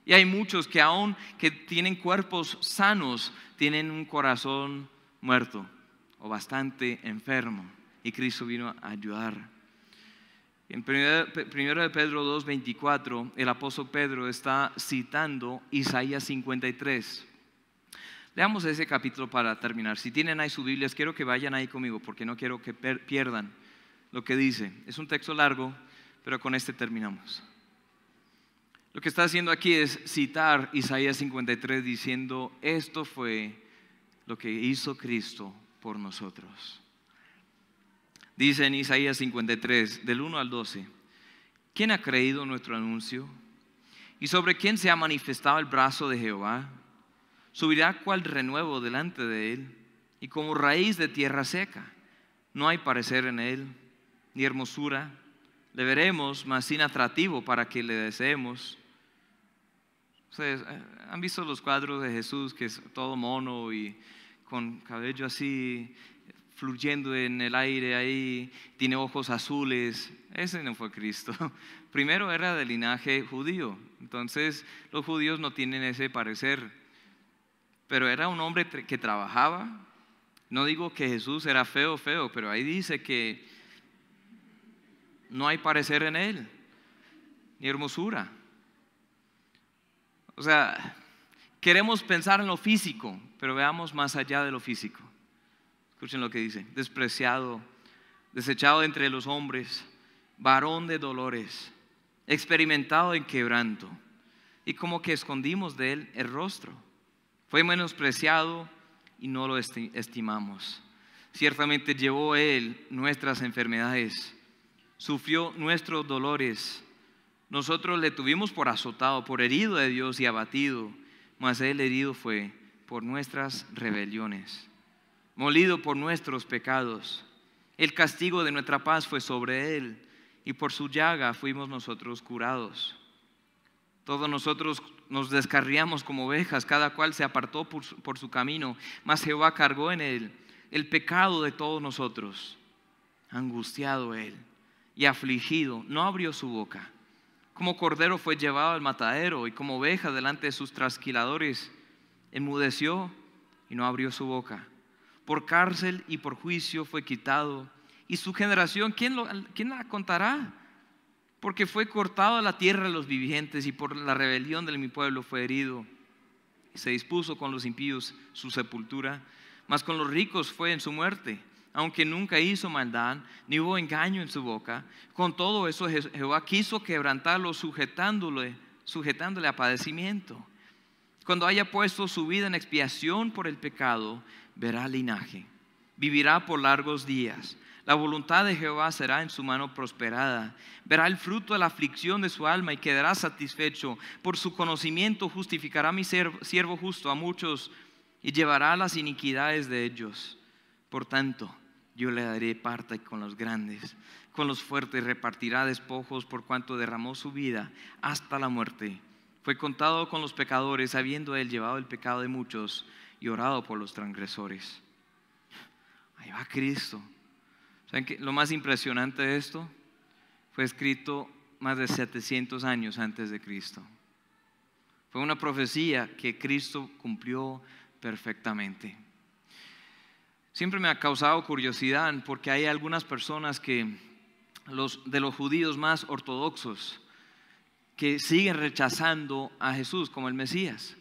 Y hay muchos que aún que tienen cuerpos sanos, tienen un corazón muerto o bastante enfermo. Y Cristo vino a ayudar. En 1 Pedro 2:24, el apóstol Pedro está citando Isaías 53. Leamos ese capítulo para terminar. Si tienen ahí sus Biblias, quiero que vayan ahí conmigo porque no quiero que pierdan lo que dice. Es un texto largo, pero con este terminamos. Lo que está haciendo aquí es citar Isaías 53 diciendo: esto fue lo que hizo Cristo por nosotros. Dice en Isaías 53, del 1 al 12: ¿quién ha creído nuestro anuncio? ¿Y sobre quién se ha manifestado el brazo de Jehová? Subirá cual renuevo delante de él, y como raíz de tierra seca. No hay parecer en él, ni hermosura. Le veremos, mas sin atractivo para que le deseemos. Ustedes han visto los cuadros de Jesús, que es todo mono y con cabello así fluyendo en el aire ahí, tiene ojos azules. Ese no fue Cristo. Primero era del linaje judío, entonces los judíos no tienen ese parecer, pero era un hombre que trabajaba. No digo que Jesús era feo, pero ahí dice que no hay parecer en él, ni hermosura. O sea, queremos pensar en lo físico, pero veamos más allá de lo físico. Escuchen lo que dice: despreciado, desechado entre los hombres, varón de dolores, experimentado en quebranto, y como que escondimos de él el rostro. Fue menospreciado y no lo estimamos. Ciertamente llevó él nuestras enfermedades, sufrió nuestros dolores. Nosotros le tuvimos por azotado, por herido de Dios y abatido, mas él herido fue por nuestras rebeliones, molido por nuestros pecados. El castigo de nuestra paz fue sobre él, y por su llaga fuimos nosotros curados. Todos nosotros nos descarriamos como ovejas, cada cual se apartó por su camino, mas Jehová cargó en él el pecado de todos nosotros. Angustiado él y afligido, no abrió su boca. Como cordero fue llevado al matadero, y como oveja delante de sus trasquiladores, enmudeció y no abrió su boca. Por cárcel y por juicio fue quitado, y su generación, ¿quién la contará? Porque fue cortado de la tierra de los vivientes, y por la rebelión de mi pueblo fue herido. Se dispuso con los impíos su sepultura, mas con los ricos fue en su muerte. Aunque nunca hizo maldad, ni hubo engaño en su boca, con todo eso Jehová quiso quebrantarlo, sujetándole a padecimiento. Cuando haya puesto su vida en expiación por el pecado, verá linaje, vivirá por largos días. La voluntad de Jehová será en su mano prosperada. Verá el fruto de la aflicción de su alma y quedará satisfecho. Por su conocimiento justificará mi siervo justo a muchos y llevará las iniquidades de ellos. Por tanto, yo le daré parte con los grandes, con los fuertes repartirá despojos, por cuanto derramó su vida hasta la muerte. Fue contado con los pecadores, habiendo él llevado el pecado de muchos y orado por los transgresores. Ahí va Cristo. ¿Saben qué? Lo más impresionante de esto fue escrito más de 700 años antes de Cristo. Fue una profecía que Cristo cumplió perfectamente. Siempre me ha causado curiosidad porque hay algunas personas de los judíos más ortodoxos que siguen rechazando a Jesús como el Mesías.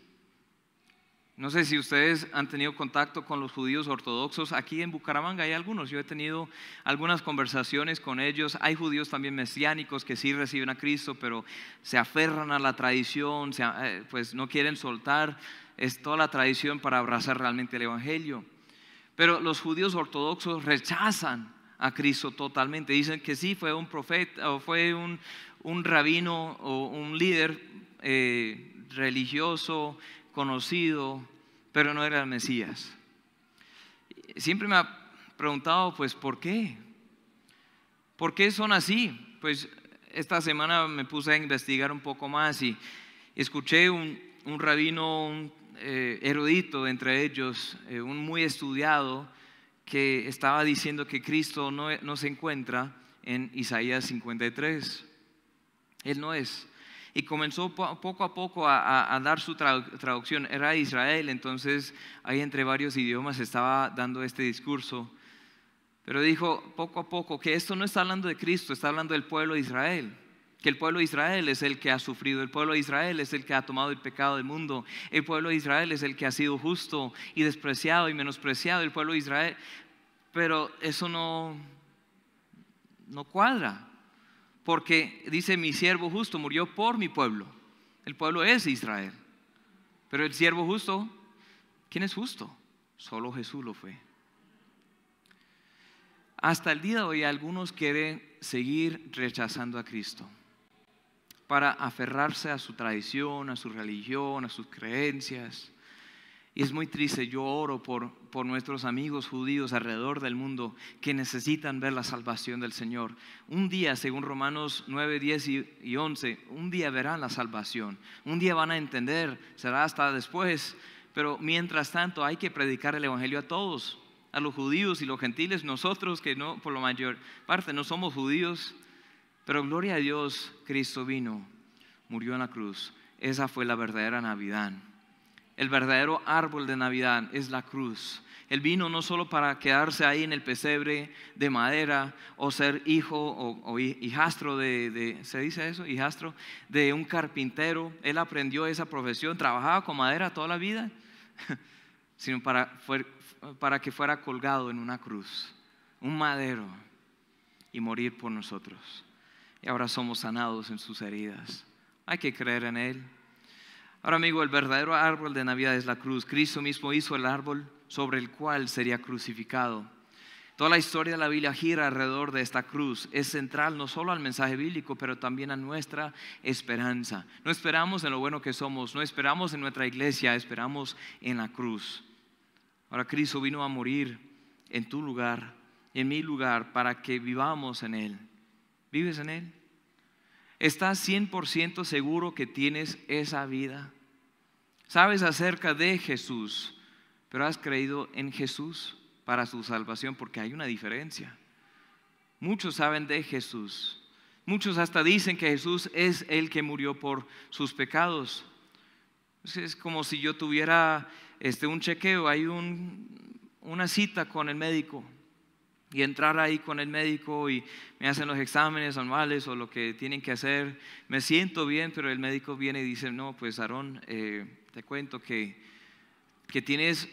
No sé si ustedes han tenido contacto con los judíos ortodoxos. Aquí en Bucaramanga hay algunos. Yo he tenido algunas conversaciones con ellos. Hay judíos también mesiánicos que sí reciben a Cristo, pero se aferran a la tradición, pues no quieren soltar toda la tradición para abrazar realmente el Evangelio. Pero los judíos ortodoxos rechazan a Cristo totalmente. Dicen que sí, fue un profeta o fue un rabino o un líder religioso conocido, pero no era el Mesías. Siempre me ha preguntado, pues, ¿por qué? ¿Por qué son así? Pues esta semana me puse a investigar un poco más y escuché un rabino, erudito entre ellos, un muy estudiado, que estaba diciendo que Cristo no se encuentra en Isaías 53. Él no es. Y comenzó poco a poco a dar su traducción. Era de Israel, entonces ahí entre varios idiomas estaba dando este discurso. Pero dijo poco a poco que esto no está hablando de Cristo, está hablando del pueblo de Israel. Que el pueblo de Israel es el que ha sufrido, el pueblo de Israel es el que ha tomado el pecado del mundo, el pueblo de Israel es el que ha sido justo y despreciado y menospreciado, el pueblo de Israel. Pero eso no cuadra. Porque dice, mi siervo justo murió por mi pueblo. El pueblo es Israel. Pero el siervo justo, ¿quién es justo? Solo Jesús lo fue. Hasta el día de hoy algunos quieren seguir rechazando a Cristo para aferrarse a su tradición, a su religión, a sus creencias. Y es muy triste. Yo oro por nuestros amigos judíos alrededor del mundo que necesitan ver la salvación del Señor. Un día, según Romanos 9, 10 y 11, un día verán la salvación. Un día van a entender, será hasta después. Pero mientras tanto hay que predicar el Evangelio a todos, a los judíos y los gentiles. Nosotros que no, por la mayor parte no somos judíos, pero gloria a Dios, Cristo vino, murió en la cruz. Esa fue la verdadera Navidad. El verdadero árbol de Navidad es la cruz. Él vino no solo para quedarse ahí en el pesebre de madera o ser hijo o hijastro ¿se dice eso? Hijastro de un carpintero. Él aprendió esa profesión, trabajaba con madera toda la vida, sino para que fuera colgado en una cruz, un madero, y morir por nosotros. Y ahora somos sanados en sus heridas. Hay que creer en Él. Ahora, amigo, el verdadero árbol de Navidad es la cruz. Cristo mismo hizo el árbol sobre el cual sería crucificado. Toda la historia de la Biblia gira alrededor de esta cruz. Es central no solo al mensaje bíblico, pero también a nuestra esperanza. No esperamos en lo bueno que somos, no esperamos en nuestra iglesia, esperamos en la cruz. Ahora, Cristo vino a morir en tu lugar, en mi lugar, para que vivamos en Él. ¿Vives en Él? ¿Estás 100% seguro que tienes esa vida? ¿Sabes acerca de Jesús, pero has creído en Jesús para su salvación? Porque hay una diferencia. Muchos saben de Jesús. Muchos hasta dicen que Jesús es el que murió por sus pecados. Es como si yo tuviera un chequeo, hay una cita con el médico. Y entrar ahí con el médico y me hacen los exámenes anuales o lo que tienen que hacer. Me siento bien, pero el médico viene y dice, no, pues Aarón, te cuento que tienes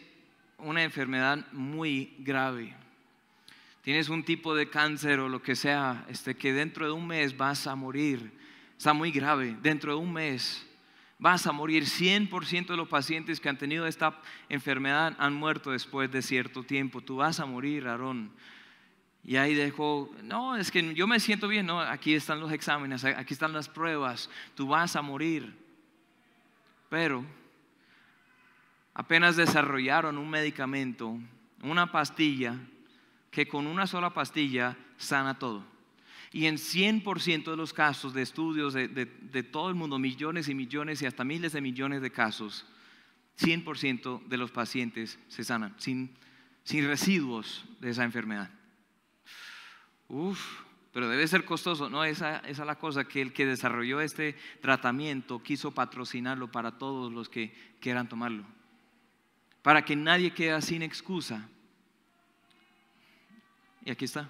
una enfermedad muy grave. Tienes un tipo de cáncer o lo que sea, que dentro de un mes vas a morir. Está muy grave, dentro de un mes vas a morir. 100% de los pacientes que han tenido esta enfermedad han muerto después de cierto tiempo. Tú vas a morir, Aarón. Y ahí dejó, no, es que yo me siento bien, no, aquí están los exámenes, aquí están las pruebas, tú vas a morir. Pero apenas desarrollaron un medicamento, una pastilla, que con una sola pastilla sana todo. Y en 100% de los casos de estudios de todo el mundo, millones y millones y hasta miles de millones de casos, 100% de los pacientes se sanan sin residuos de esa enfermedad. Pero debe ser costoso. No, esa es la cosa, que el que desarrolló este tratamiento quiso patrocinarlo para todos los que quieran tomarlo, para que nadie quede sin excusa. Y aquí está.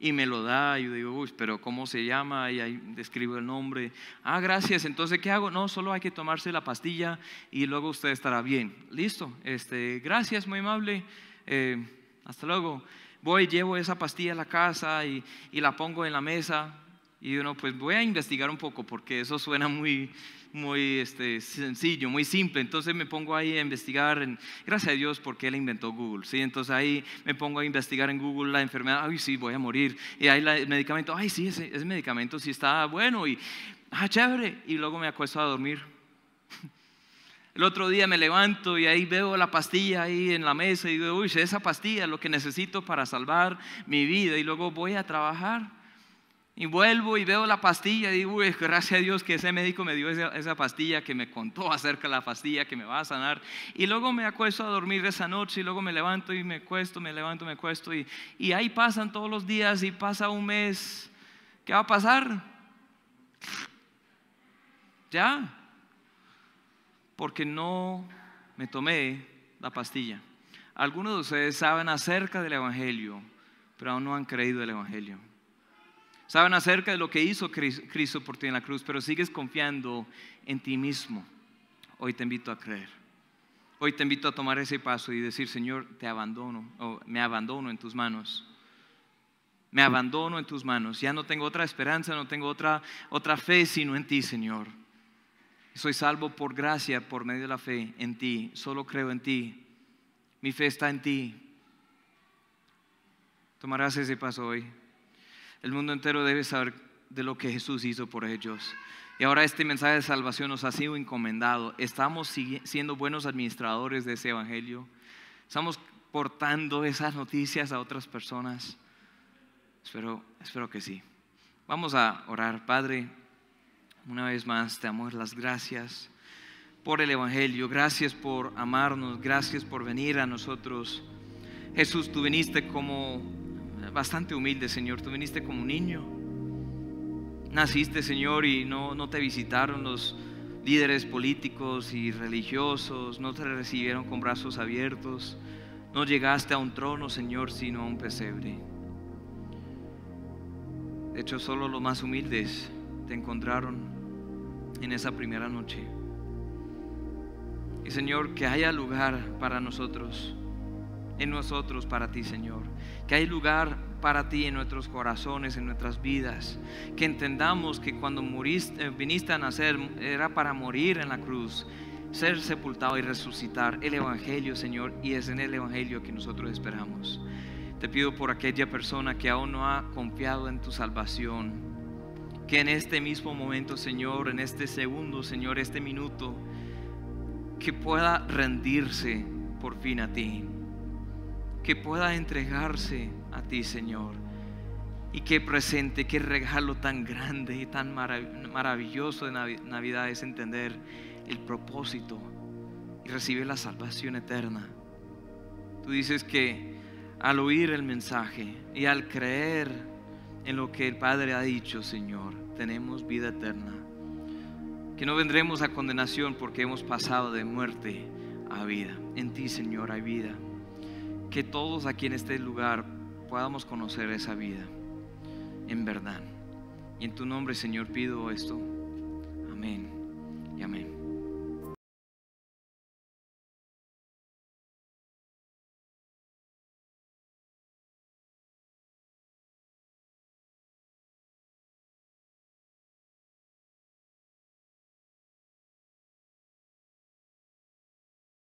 Y me lo da, y yo digo, pero ¿cómo se llama? Y ahí describo el nombre. Gracias, entonces ¿qué hago? No, solo hay que tomarse la pastilla y luego usted estará bien. Listo, gracias, muy amable, hasta luego. Voy, llevo esa pastilla a la casa y la pongo en la mesa. Y uno, pues voy a investigar un poco, porque eso suena muy sencillo, muy simple. Entonces me pongo ahí a investigar, gracias a Dios porque Él inventó Google, ¿sí? Entonces ahí me pongo a investigar en Google la enfermedad. Sí, voy a morir. Y ahí el medicamento, sí, ese medicamento sí está bueno y chévere. Y luego me acuesto a dormir. El otro día me levanto y ahí veo la pastilla ahí en la mesa y digo, esa pastilla es lo que necesito para salvar mi vida. Y luego voy a trabajar y vuelvo y veo la pastilla y digo, gracias a Dios que ese médico me dio esa pastilla, que me contó acerca de la pastilla que me va a sanar. Y luego me acuesto a dormir esa noche y luego me levanto y me acuesto, me levanto, me acuesto y ahí pasan todos los días y pasa un mes. ¿Qué va a pasar? Ya. Porque no me tomé la pastilla. Algunos de ustedes saben acerca del Evangelio, pero aún no han creído el Evangelio. Saben acerca de lo que hizo Cristo por ti en la cruz, pero sigues confiando en ti mismo. Hoy te invito a creer. Hoy te invito a tomar ese paso y decir, Señor, te abandono, o me abandono en tus manos. Me abandono en tus manos. Ya no tengo otra esperanza, no tengo otra fe sino en ti, Señor. Soy salvo por gracia, por medio de la fe en ti. Solo creo en ti. Mi fe está en ti. Tomarás ese paso hoy. El mundo entero debe saber de lo que Jesús hizo por ellos. Y ahora este mensaje de salvación nos ha sido encomendado. Estamos siendo buenos administradores de ese evangelio. Estamos portando esas noticias a otras personas. Espero que sí. Vamos a orar. Padre, una vez más te damos las gracias por el evangelio. Gracias por amarnos. Gracias por venir a nosotros. Jesús, tú viniste como bastante humilde, Señor. Tú viniste como un niño. Naciste, Señor, y no te visitaron los líderes políticos y religiosos. No te recibieron con brazos abiertos. No llegaste a un trono, Señor, sino a un pesebre. De hecho, solo los más humildes te encontraron en esa primera noche. Y Señor, que haya lugar para nosotros, en nosotros para ti, Señor. Que haya lugar para ti en nuestros corazones, en nuestras vidas. Que entendamos que cuando viniste a nacer era para morir en la cruz, ser sepultado y resucitar. El evangelio, Señor, y es en el evangelio que nosotros esperamos. Te pido por aquella persona que aún no ha confiado en tu salvación, que en este mismo momento, Señor, en este segundo, Señor, este minuto, que pueda rendirse por fin a ti, que pueda entregarse a ti, Señor. Y qué presente, qué regalo tan grande y tan maravilloso de Navidad es entender el propósito y recibir la salvación eterna. Tú dices que al oír el mensaje y al creer en lo que el Padre ha dicho, Señor, tenemos vida eterna. Que no vendremos a condenación porque hemos pasado de muerte a vida. En ti, Señor, hay vida. Que todos aquí en este lugar podamos conocer esa vida en verdad. Y en tu nombre, Señor, pido esto. Amén.